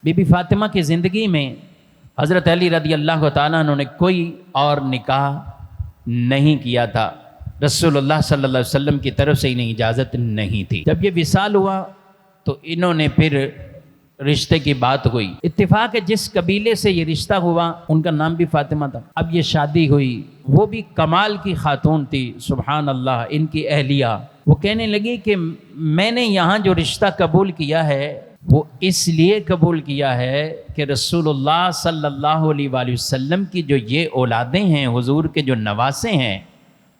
Be be Fatima کی زندگی میں حضرت علی رضی اللہ تعالیٰ عنہ نے کوئی اور نکاح نہیں کیا تھا۔ رسول اللہ صلی اللہ علیہ وسلم کی طرف سے انہیں اجازت نہیں تھی۔ جب یہ وصال ہوا تو انہوں نے پھر رشتے کی بات ہوئی۔ اتفاق ہے جس قبیلے سے یہ رشتہ ہوا ان کا نام بھی فاطمہ تھا۔ اب یہ شادی ہوئی، وہ بھی کمال کی خاتون تھی، سبحان اللہ، ان کی اہلیہ۔ وہ کہنے لگی کہ میں نے یہاں جو رشتہ قبول کیا ہے وہ اس لیے قبول کیا ہے کہ رسول اللہ صلی اللہ علیہ وآلہ وسلم کی جو یہ اولادیں ہیں، حضور کے جو نواسے ہیں،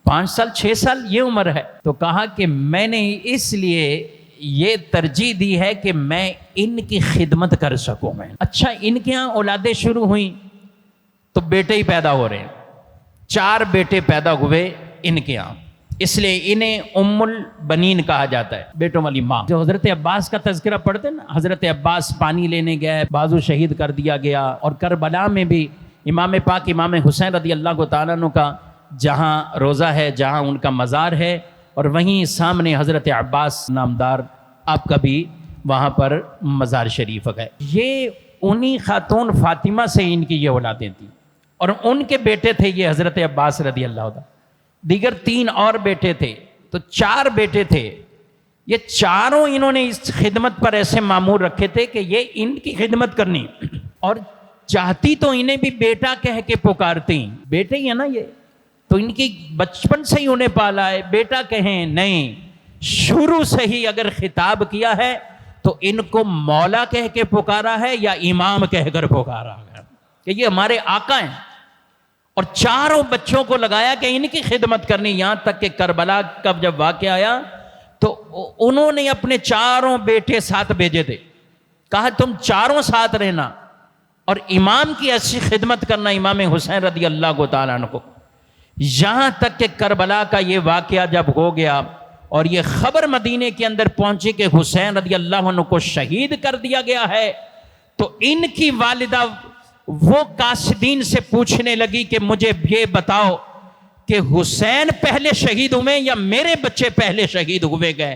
5 سال 6 سال یہ عمر ہے، تو کہا کہ میں نے اس لیے یہ ترجیح دی ہے کہ میں ان کی خدمت کر سکوں۔ میں اچھا، ان کے ہاں اولادیں شروع ہوئیں تو بیٹے ہی پیدا ہو رہے ہیں، 4 بیٹے پیدا ہوئے ان کے ہاں، اس لیے انہیں ام البنین کہا جاتا ہے، بیٹوں والی ماں۔ جو حضرت عباس کا تذکرہ پڑھتے ہیں نا، حضرت عباس پانی لینے گئے، بازو شہید کر دیا گیا، اور کربلا میں بھی امام پاک امام حسین رضی اللہ تعالیٰ عنہ کا جہاں روضہ ہے، جہاں ان کا مزار ہے، اور وہیں سامنے حضرت عباس نامدار آپ کا بھی وہاں پر مزار شریف ہے۔ یہ انہی خاتون فاطمہ سے ان کی یہ اولادیں تھیں، اور ان کے بیٹے تھے یہ حضرت عباس رضی اللہ عنہ۔ دیگر 3 اور بیٹے تھے، تو 4 بیٹے تھے۔ یہ چاروں انہوں نے اس خدمت پر ایسے معمور رکھے تھے کہ یہ ان کی خدمت کرنی، اور چاہتی تو انہیں بھی بیٹا کہہ کے پکارتی، بیٹے ہی ہے نا یہ، تو ان کی بچپن سے ہی انہیں پالا ہے، بیٹا کہیں نہیں، شروع سے ہی اگر خطاب کیا ہے تو ان کو مولا کہہ کے پکارا ہے یا امام کہہ کر پکارا ہے کہ یہ ہمارے آقا ہیں، اور چاروں بچوں کو لگایا کہ ان کی خدمت کرنی۔ یہاں تک کہ کربلا کا جب واقعہ آیا تو انہوں نے اپنے چاروں بیٹے ساتھ بھیجے تھے، کہا تم چاروں ساتھ رہنا اور امام کی ایسی خدمت کرنا، امام حسین رضی اللہ تعالیٰ عنہ کو۔ یہاں تک کہ کربلا کا یہ واقعہ جب ہو گیا اور یہ خبر مدینے کے اندر پہنچی کہ حسین رضی اللہ عنہ کو شہید کر دیا گیا ہے، تو ان کی والدہ وہ قاصدین سے پوچھنے لگی کہ مجھے یہ بتاؤ کہ حسین پہلے شہید ہوئے یا میرے بچے پہلے شہید ہوئے گئے؟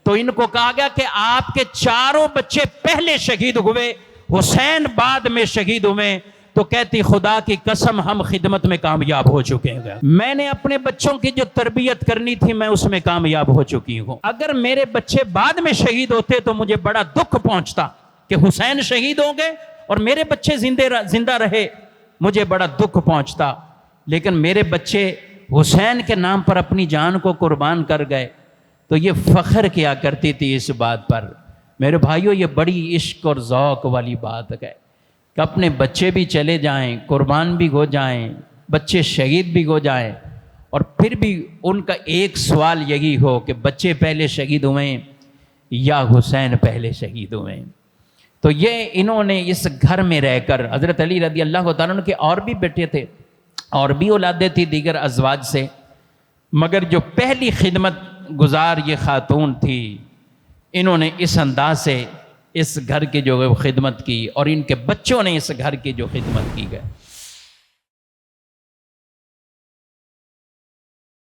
تو ان کو کہا گیا کہ آپ کے چاروں بچے پہلے شہید ہوئے، حسین بعد میں شہید ہوئے۔ تو کہتی خدا کی قسم ہم خدمت میں کامیاب ہو چکے ہیں، میں نے اپنے بچوں کی جو تربیت کرنی تھی میں اس میں کامیاب ہو چکی ہوں۔ اگر میرے بچے بعد میں شہید ہوتے تو مجھے بڑا دکھ پہنچتا کہ حسین شہید ہو گئے اور میرے بچے زندہ رہے، مجھے بڑا دکھ پہنچتا، لیکن میرے بچے حسین کے نام پر اپنی جان کو قربان کر گئے، تو یہ فخر کیا کرتی تھی اس بات پر۔ میرے بھائیوں، یہ بڑی عشق اور ذوق والی بات ہے کہ اپنے بچے بھی چلے جائیں، قربان بھی ہو جائیں، بچے شہید بھی ہو جائیں، اور پھر بھی ان کا ایک سوال یہی ہو کہ بچے پہلے شہید ہوئے یا حسین پہلے شہید ہوئے۔ تو یہ انہوں نے اس گھر میں رہ کر، حضرت علی رضی اللہ تعالیٰ عنہ کے اور بھی بیٹے تھے اور بھی اولادیں تھی دیگر ازواج سے، مگر جو پہلی خدمت گزار یہ خاتون تھی، انہوں نے اس انداز سے اس گھر کی جو خدمت کی، اور ان کے بچوں نے اس گھر کی جو خدمت کی گئی۔